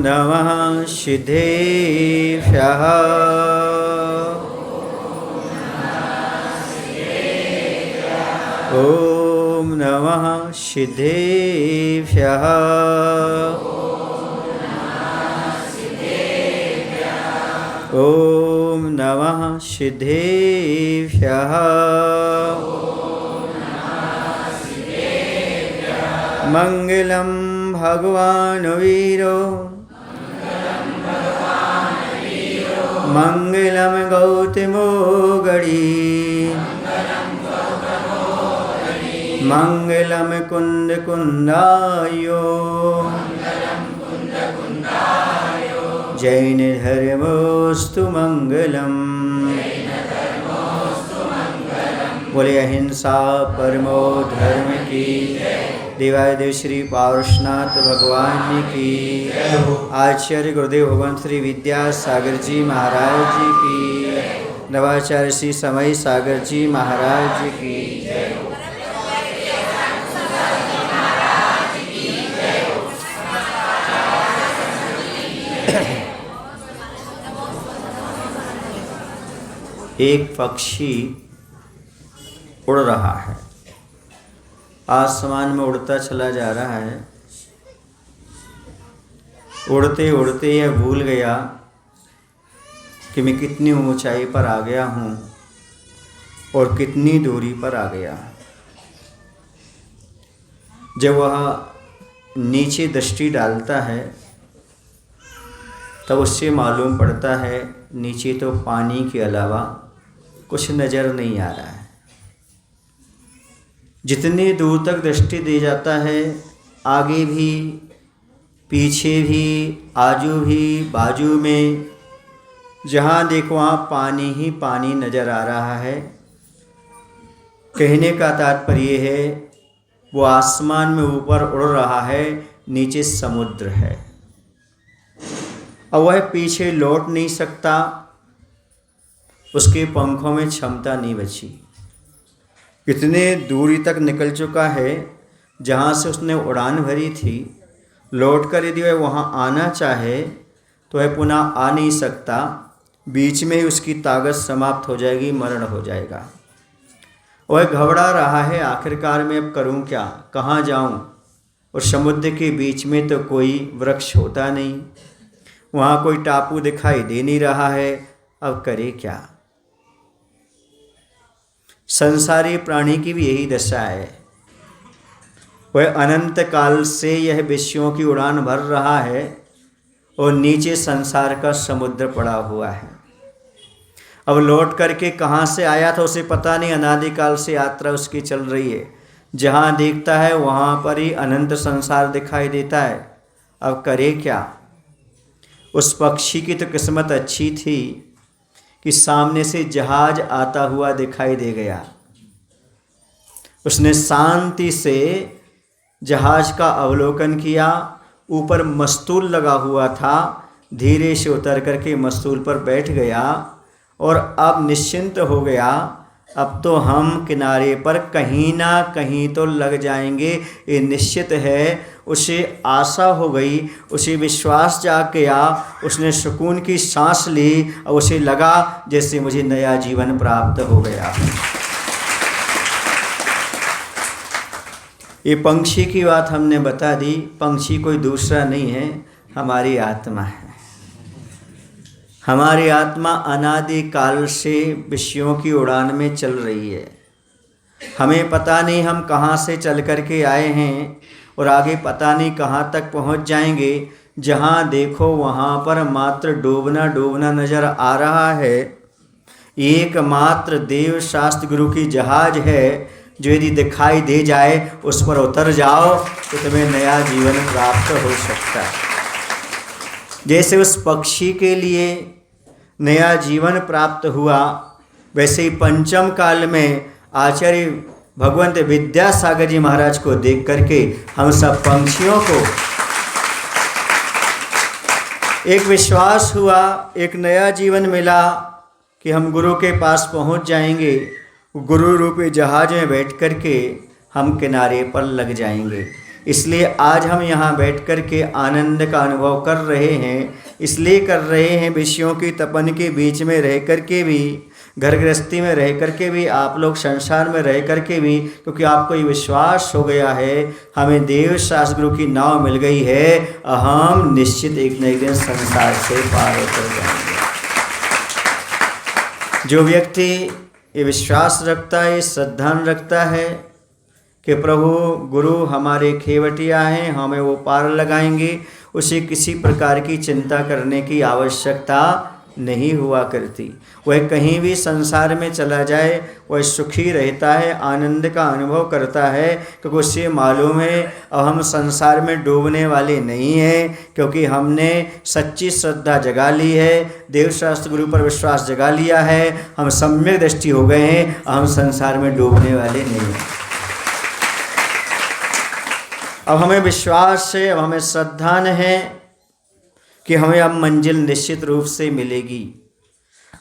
नमः सिद्धेभ्यः। ॐ नमः सिद्धेभ्यः। ॐ नमः सिद्धेभ्यः। मङ्गलं भगवान् वीरो मङ्गलं गौतमो गणी मङ्गलं कुन्दकुन्दायो जैन धर्मोस्तु मङ्गलम्। बोले अहिंसा परमो धर्म की। देवादेव श्री पार्श्वनाथ भगवान की। आचार्य गुरुदेव भगवान श्री विद्यासागर जी महाराज जी की। नवाचार्य श्री समय सागर जी महाराज की। एक पक्षी उड़ रहा है, आसमान में उड़ता चला जा रहा है। उड़ते उड़ते यह भूल गया कि मैं कितनी ऊंचाई पर आ गया हूँ और कितनी दूरी पर आ गया। जब वह नीचे दृष्टि डालता है तब उससे मालूम पड़ता है नीचे तो पानी के अलावा कुछ नज़र नहीं आ रहा है। जितनी दूर तक दृष्टि दे जाता है, आगे भी पीछे भी आजू भी बाजू में जहाँ देखो वहाँ पानी ही पानी नज़र आ रहा है। कहने का तात्पर्य है वो आसमान में ऊपर उड़ रहा है, नीचे समुद्र है और वह पीछे लौट नहीं सकता। उसके पंखों में क्षमता नहीं बची। कितने दूरी तक निकल चुका है जहाँ से उसने उड़ान भरी थी। लौट कर यदि वह वहाँ आना चाहे तो वह पुनः आ नहीं सकता। बीच में ही उसकी ताकत समाप्त हो जाएगी, मरण हो जाएगा। वह घबरा रहा है, आखिरकार मैं अब करूँ क्या, कहाँ जाऊँ। और समुद्र के बीच में तो कोई वृक्ष होता नहीं, वहाँ कोई टापू दिखाई दे नहीं रहा है। अब करे क्या। संसारी प्राणी की भी यही दशा है। वह अनंत काल से यह विषयों की उड़ान भर रहा है और नीचे संसार का समुद्र पड़ा हुआ है। अब लौट करके कहाँ से आया था उसे पता नहीं। अनादिकाल से यात्रा उसकी चल रही है। जहाँ देखता है वहाँ पर ही अनंत संसार दिखाई देता है। अब करे क्या। उस पक्षी की तो किस्मत अच्छी थी कि सामने से जहाज आता हुआ दिखाई दे गया। उसने शांति से जहाज का अवलोकन किया। ऊपर मस्तूल लगा हुआ था, धीरे से उतर करके मस्तूल पर बैठ गया और अब निश्चिंत हो गया। अब तो हम किनारे पर कहीं ना कहीं तो लग जाएंगे, ये निश्चित है। उसे आशा हो गई, उसे विश्वास जाग गया। उसने सुकून की सांस ली और उसे लगा जैसे मुझे नया जीवन प्राप्त हो गया। ये पंछी की बात हमने बता दी। पंछी कोई दूसरा नहीं है, हमारी आत्मा है। हमारी आत्मा अनादि काल से विषयों की उड़ान में चल रही है। हमें पता नहीं हम कहाँ से चल कर के आए हैं और आगे पता नहीं कहाँ तक पहुँच जाएंगे। जहाँ देखो वहाँ पर मात्र डूबना डूबना नज़र आ रहा है। एकमात्र देव शास्त्र गुरु की जहाज है जो यदि दिखाई दे जाए उस पर उतर जाओ तो तुम्हें नया जीवन प्राप्त हो सकता है। जैसे उस पक्षी के लिए नया जीवन प्राप्त हुआ, वैसे ही पंचम काल में आचार्य भगवंत विद्यासागर जी महाराज को देख करके हम सब पंछियों को एक विश्वास हुआ, एक नया जीवन मिला कि हम गुरु के पास पहुंच जाएंगे। गुरु रूपी जहाज में बैठ करके हम किनारे पर लग जाएंगे। इसलिए आज हम यहाँ बैठ कर के आनंद का अनुभव कर रहे हैं। इसलिए कर रहे हैं विषयों की तपन के बीच में रह कर के भी, घर गृहस्थी में रह कर के भी, आप लोग संसार में रह कर के भी, क्योंकि आपको ये विश्वास हो गया है हमें देव शास्त्र गुरु की नाव मिल गई है, हम निश्चित एक न एक दिन संसार से पार उतर जाएंगे। जो व्यक्ति ये विश्वास रखता है, श्रद्धा रखता है कि प्रभु गुरु हमारे खेवटिया हैं, हमें वो पार लगाएंगे, उसे किसी प्रकार की चिंता करने की आवश्यकता नहीं हुआ करती। वह कहीं भी संसार में चला जाए वह सुखी रहता है, आनंद का अनुभव करता है, क्योंकि उससे मालूम है अब हम संसार में डूबने वाले नहीं हैं, क्योंकि हमने सच्ची श्रद्धा जगा ली है, देवशास्त्र गुरु पर विश्वास जगा लिया है, हम सम्यक दृष्टि हो गए हैं, हम संसार में डूबने वाले नहीं हैं। अब हमें विश्वास है, अब हमें श्रद्धा है कि हमें अब मंजिल निश्चित रूप से मिलेगी।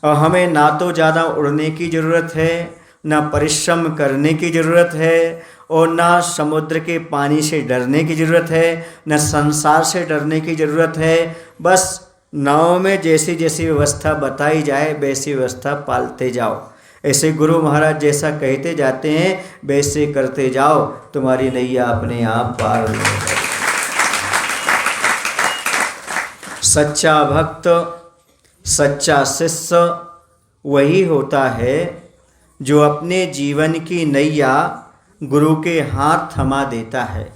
और हमें ना तो ज़्यादा उड़ने की ज़रूरत है, ना परिश्रम करने की ज़रूरत है, और ना समुद्र के पानी से डरने की ज़रूरत है, ना संसार से डरने की ज़रूरत है। बस नाव में जैसी जैसी व्यवस्था बताई जाए वैसी व्यवस्था पालते जाओ। ऐसे गुरु महाराज जैसा कहते जाते हैं वैसे करते जाओ, तुम्हारी नैया अपने आप पार हो जाएगी। सच्चा भक्त, सच्चा शिष्य वही होता है जो अपने जीवन की नैया गुरु के हाथ थमा देता है।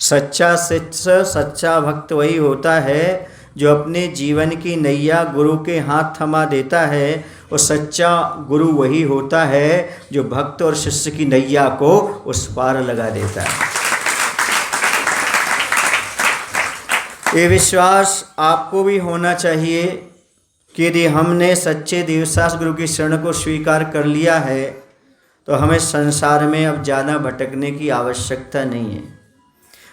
सच्चा शिष्य, सच्चा भक्त वही होता है जो अपने जीवन की नैया गुरु के हाथ थमा देता है, और सच्चा गुरु वही होता है जो भक्त और शिष्य की नैया को उस पार लगा देता है। ये विश्वास आपको भी होना चाहिए कि यदि हमने सच्चे देवशास्त्र गुरु की शरण को स्वीकार कर लिया है तो हमें संसार में अब ज़्यादा भटकने की आवश्यकता नहीं है,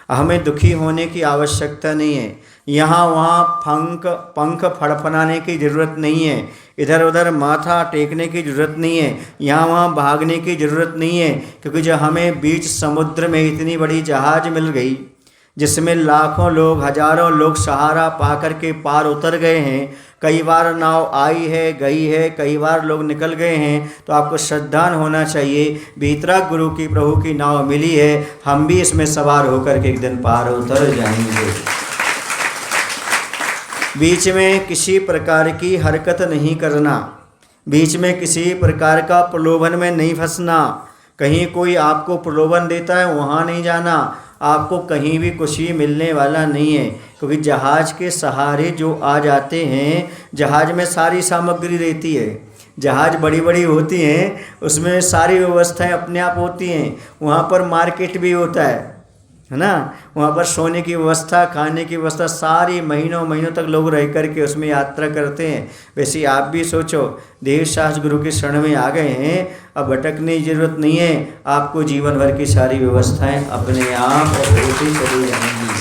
हमें दुखी होने की आवश्यकता नहीं है, यहाँ वहाँ पंख फड़फड़ाने की ज़रूरत नहीं है, इधर उधर माथा टेकने की ज़रूरत नहीं है, यहाँ वहाँ भागने की ज़रूरत नहीं है, क्योंकि जो हमें बीच समुद्र में इतनी बड़ी जहाज़ मिल गई जिसमें लाखों लोग, हजारों लोग सहारा पाकर के पार उतर गए हैं। कई बार नाव आई है, गई है, कई बार लोग निकल गए हैं, तो आपको श्रद्धान होना चाहिए भीतरा गुरु की, प्रभु की नाव मिली है, हम भी इसमें सवार होकर के एक दिन पार उतर जाएंगे। बीच में किसी प्रकार की हरकत नहीं करना, बीच में किसी प्रकार का प्रलोभन में नहीं फंसना। कहीं कोई आपको प्रलोभन देता है वहाँ नहीं जाना, आपको कहीं भी कुछ ही मिलने वाला नहीं है, क्योंकि जहाज़ के सहारे जो आ जाते हैं, जहाज़ में सारी सामग्री रहती है, जहाज़ बड़ी बड़ी होती हैं, उसमें सारी व्यवस्थाएं अपने आप होती हैं, वहाँ पर मार्केट भी होता है ना, वहाँ पर सोने की व्यवस्था, खाने की व्यवस्था, सारी महीनों महीनों तक लोग रह कर के उसमें यात्रा करते हैं। वैसे आप भी सोचो, देवशास्त्र गुरु के शरण में आ गए हैं, अब भटकने की जरूरत नहीं है, आपको जीवन भर की सारी व्यवस्थाएं अपने आप होती चली जाएंगी।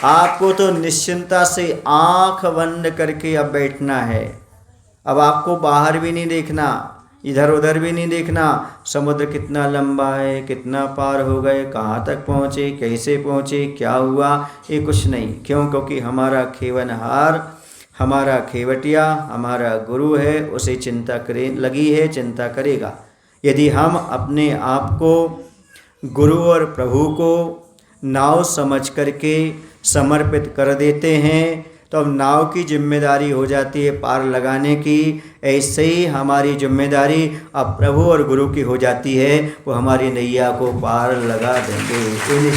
आपको तो निश्चिंता से आँख बंद करके अब बैठना है, अब आपको बाहर भी नहीं देखना, इधर उधर भी नहीं देखना, समुद्र कितना लंबा है, कितना पार हो गए, कहाँ तक पहुँचे, कैसे पहुँचे, क्या हुआ, ये कुछ नहीं। क्यों? क्योंकि हमारा खेवनहार, हमारा खेवटिया, हमारा गुरु है, उसे चिंता करे लगी है, चिंता करेगा। यदि हम अपने आप को गुरु और प्रभु को नाव समझ करके समर्पित कर देते हैं तो अब नाव की जिम्मेदारी हो जाती है पार लगाने की। ऐसे ही हमारी जिम्मेदारी अब प्रभु और गुरु की हो जाती है, वो हमारी नैया को पार लगा देंगे।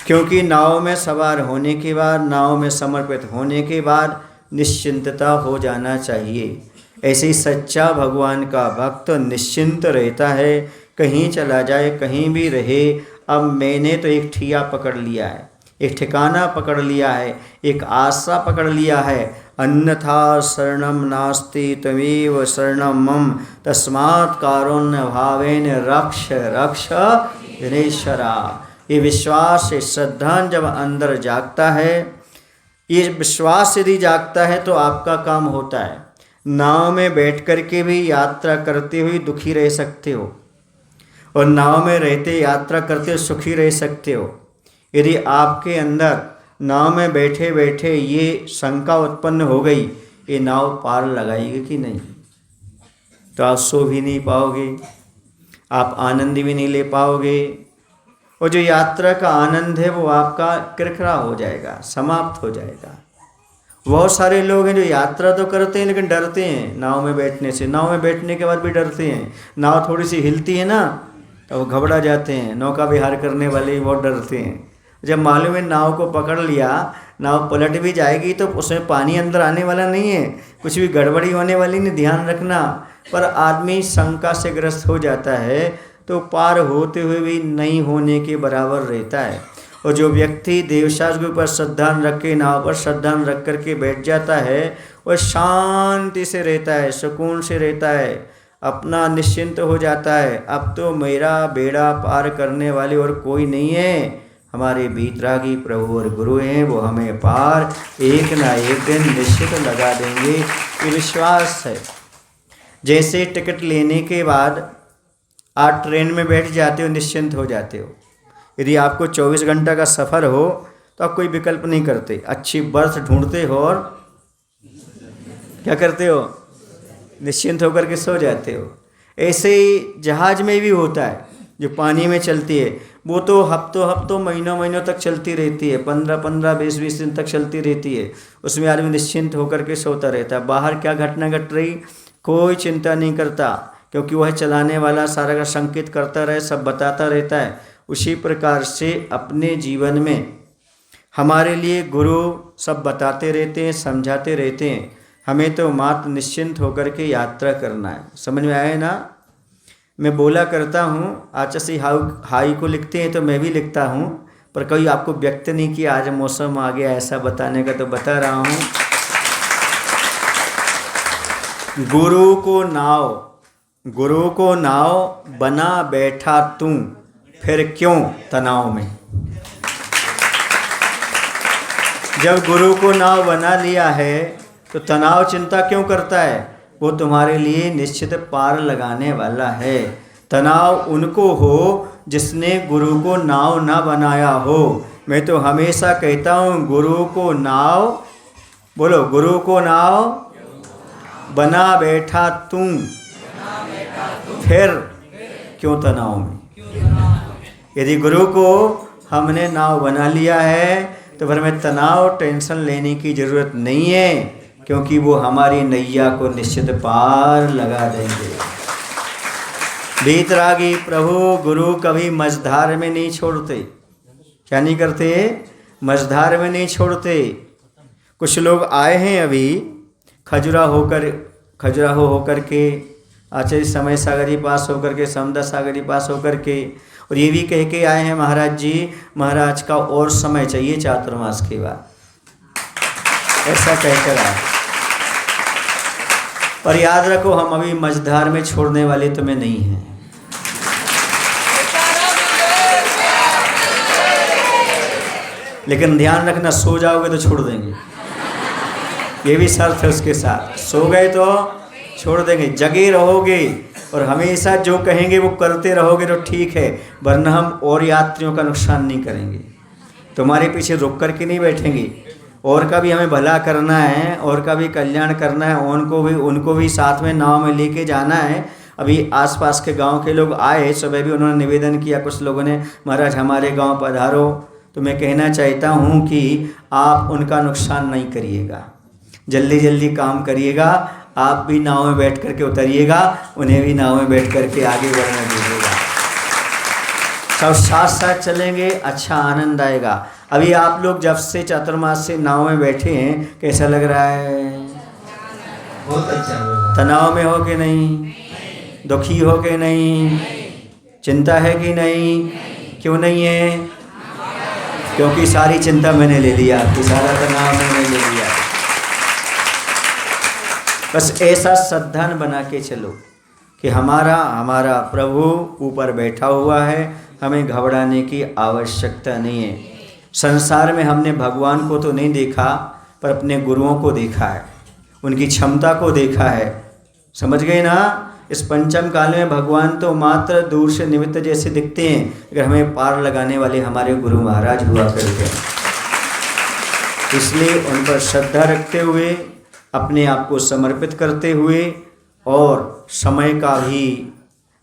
क्योंकि नाव में सवार होने के बाद, नाव में समर्पित होने के बाद निश्चिंतता हो जाना चाहिए। ऐसे ही सच्चा भगवान का भक्त निश्चिंत रहता है, कहीं चला जाए, कहीं भी रहे। अब मैंने तो एक ठिया पकड़ लिया है, एक ठिकाना पकड़ लिया है, एक आशा पकड़ लिया है। अन्यथा शरणम नास्ति त्वमेव शरणम मम तस्मात् कारुण्य भावेन रक्ष रक्ष दिनेश्वरा। ये विश्वास, ये श्रद्धा जब अंदर जागता है, ये विश्वास यदि जागता है तो आपका काम होता है। नाव में बैठ कर के भी यात्रा करते हुए दुखी रह सकते हो, और नाव में रहते यात्रा करते सुखी रह सकते हो। यदि आपके अंदर नाव में बैठे बैठे ये शंका उत्पन्न हो गई, ये नाव पार लगाएगी कि नहीं, तो आप सो भी नहीं पाओगे, आप आनंद भी नहीं ले पाओगे, और जो यात्रा का आनंद है वो आपका किरकिरा हो जाएगा, समाप्त हो जाएगा। बहुत सारे लोग हैं जो यात्रा तो करते हैं लेकिन डरते हैं नाव में बैठने से। नाव में बैठने के बाद भी डरते हैं। नाव थोड़ी सी हिलती है ना तो वो घबरा जाते हैं। नौका विहार करने वाले भी बहुत डरते हैं। जब मालूम है नाव को पकड़ लिया, नाव पलट भी जाएगी तो उसमें पानी अंदर आने वाला नहीं है, कुछ भी गड़बड़ी होने वाली नहीं, ध्यान रखना। पर आदमी शंका से ग्रस्त हो जाता है तो पार होते हुए भी नहीं होने के बराबर रहता है। और जो व्यक्ति देवशास्त्र के ऊपर श्रद्धा रख के, नाव पर श्रद्धा रख करके बैठ जाता है, वह शांति से रहता है, सुकून से रहता है, अपना निश्चिंत हो जाता है। अब तो मेरा बेड़ा पार करने वाले और कोई नहीं है, हमारे बीतरागी प्रभु और गुरु हैं, वो हमें पार एक ना एक दिन निश्चित लगा देंगे, ये विश्वास है। जैसे टिकट लेने के बाद आप ट्रेन में बैठ जाते हो, निश्चिंत हो जाते हो। यदि आपको 24 घंटा का सफ़र हो तो आप कोई विकल्प नहीं करते, अच्छी बर्थ ढूंढते हो और क्या करते हो, निश्चिंत होकर के सो जाते हो। ऐसे ही जहाज़ में भी होता है, जो पानी में चलती है वो तो हफ्तों महीनों तक चलती रहती है, 15 20 दिन तक चलती रहती है। उसमें आदमी निश्चिंत होकर के सोता रहता है। बाहर क्या घटना घट रही कोई चिंता नहीं करता, क्योंकि वह चलाने वाला सारा का संकेत करता रहे, सब बताता रहता है। उसी प्रकार से अपने जीवन में हमारे लिए गुरु सब बताते रहते हैं, समझाते रहते हैं। हमें तो मात्र निश्चिंत होकर के यात्रा करना है। समझ में आया ना? मैं बोला करता हूँ, आचार्य हाई को लिखते हैं तो मैं भी लिखता हूँ, पर कभी आपको व्यक्त नहीं किया। आज मौसम आ गया ऐसा बताने का तो बता रहा हूँ। गुरु को नाव बना बैठा तू, फिर क्यों तनाव में। जब गुरु को नाव बना लिया है तो तनाव चिंता क्यों करता है? वो तुम्हारे लिए निश्चित पार लगाने वाला है। तनाव उनको हो जिसने गुरु को नाव ना बनाया हो। मैं तो हमेशा कहता हूँ गुरु को नाव, बोलो, गुरु को नाव बना बैठा तू, फिर क्यों तनाव में। यदि गुरु को हमने नाव बना लिया है तो फिर हमें तनाव टेंशन लेने की ज़रूरत नहीं है, क्योंकि वो हमारी नैया को निश्चित पार लगा देंगे। बीतरागी प्रभु गुरु कभी मझधार में नहीं छोड़ते। क्या नहीं करते? मझधार में नहीं छोड़ते। कुछ लोग आए हैं अभी खजुराहो होकर के, आचार्य समय सागर जी पास होकर के, समदा सागर जी पास होकर के, और ये भी कह के आए हैं महाराज जी, महाराज का और समय चाहिए चातुर्मास के बाद, ऐसा कहकर आए। पर याद रखो, हम अभी मझधार में छोड़ने वाले तुम्हें नहीं हैं। लेकिन ध्यान रखना, सो जाओगे तो छोड़ देंगे, ये भी शर्त है उसके साथ। सो गए तो छोड़ देंगे, जगे रहोगे और हमेशा जो कहेंगे वो करते रहोगे तो ठीक है, वरना हम और यात्रियों का नुकसान नहीं करेंगे, तुम्हारे पीछे रुक कर के नहीं बैठेंगे। और का भी हमें भला करना है, और का भी कल्याण करना है, उनको भी साथ में नाव में लेके जाना है। अभी आसपास के गांव के लोग आए, सुबह भी उन्होंने निवेदन किया, कुछ लोगों ने, महाराज हमारे गांव पधारो। तो मैं कहना चाहता हूं कि आप उनका नुकसान नहीं करिएगा, जल्दी जल्दी काम करिएगा। आप भी नाव में बैठ करके उतरिएगा, उन्हें भी नाव में बैठ करके आगे बढ़ने दीजिएगा। सब साथ साथ चलेंगे, अच्छा आनंद आएगा। अभी आप लोग जब से चातुर्मास से नाव में बैठे हैं, कैसा लग रहा है? बहुत अच्छा। तनाव में हो कि नहीं? दुखी हो कि नहीं? चिंता है कि नहीं? क्यों नहीं है? क्योंकि सारी चिंता मैंने ले लिया, आपकी सारा तनाव मैंने ले लिया। बस ऐसा श्रद्धान बना के चलो कि हमारा प्रभु ऊपर बैठा हुआ है, हमें घबराने की आवश्यकता नहीं है। संसार में हमने भगवान को तो नहीं देखा, पर अपने गुरुओं को देखा है, उनकी क्षमता को देखा है। समझ गए ना? इस पंचम काल में भगवान तो मात्र दूर से निमित्त जैसे दिखते हैं, अगर हमें पार लगाने वाले हमारे गुरु महाराज हुआ करते हैं। इसलिए उन पर श्रद्धा रखते हुए, अपने आप को समर्पित करते हुए और समय का भी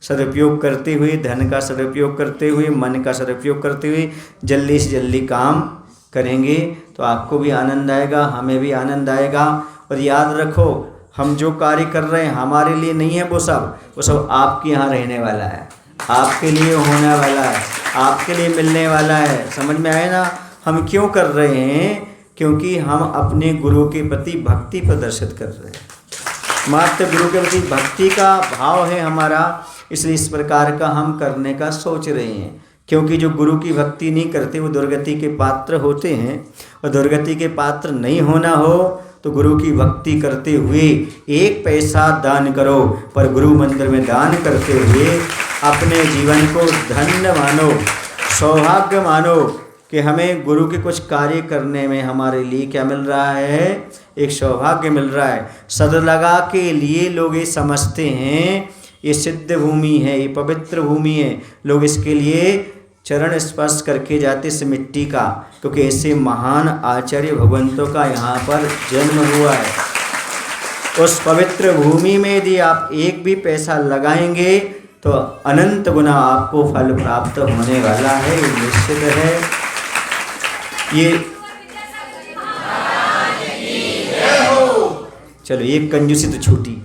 सदुपयोग करते हुए, धन का सदुपयोग करते हुए, मन का सदुपयोग करते हुए जल्दी से जल्दी काम करेंगे तो आपको भी आनंद आएगा, हमें भी आनंद आएगा। और याद रखो, हम जो कार्य कर रहे हैं हमारे लिए नहीं है, वो सब आपके यहाँ रहने वाला है, आपके लिए होने वाला है, आपके लिए मिलने वाला है। समझ में आए ना? हम क्यों कर रहे हैं? क्योंकि हम अपने गुरु के प्रति भक्ति प्रदर्शित कर रहे हैं। मात्र गुरु के प्रति भक्ति का भाव है हमारा, इसलिए इस प्रकार का हम करने का सोच रहे हैं। क्योंकि जो गुरु की भक्ति नहीं करते वो दुर्गति के पात्र होते हैं, और दुर्गति के पात्र नहीं होना हो तो गुरु की भक्ति करते हुए 1 पैसा दान करो, पर गुरु मंदिर में दान करते हुए अपने जीवन को धन्य मानो, सौभाग्य मानो कि हमें गुरु के कुछ कार्य करने में हमारे लिए क्या मिल रहा है? एक सौभाग्य मिल रहा है। सदलगा के लिए लोग ये समझते हैं ये सिद्ध भूमि है, ये पवित्र भूमि है, लोग इसके लिए चरण स्पर्श करके जाते इस मिट्टी का, क्योंकि ऐसे महान आचार्य भगवंतों का यहाँ पर जन्म हुआ है। उस पवित्र भूमि में यदि आप एक भी पैसा लगाएंगे तो अनंत गुना आपको फल प्राप्त होने वाला है, ये निश्चित है। ये चलो, एक कंजूसी तो छूटी,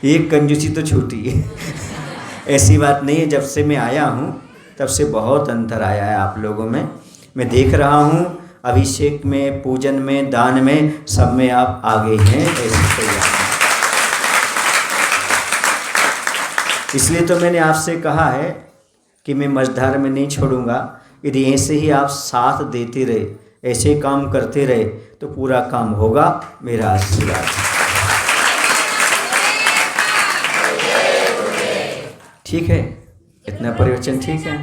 एक कंजूसी तो छूटी। ऐसी बात नहीं है, जब से मैं आया हूँ तब से बहुत अंतर आया है आप लोगों में। मैं देख रहा हूँ अभिषेक में, पूजन में, दान में, सब में आप आगे हैं। ऐसे तैयार, इसलिए तो मैंने आपसे कहा है कि मैं मझधार में नहीं छोड़ूंगा। यदि ऐसे ही आप साथ देते रहे, ऐसे काम करते रहे तो पूरा काम होगा। मेरा आशीर्वाद है। ठीक है, इतना परिवचन ठीक है?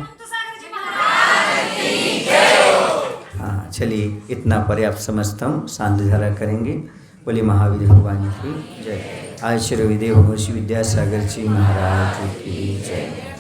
हाँ, चलिए, इतना पर्याप्त समझता हूँ। शांति धारा करेंगे। बोले महावीर भगवान की जय। आज श्री विदेह विद्यासागर जी महाराज की जय।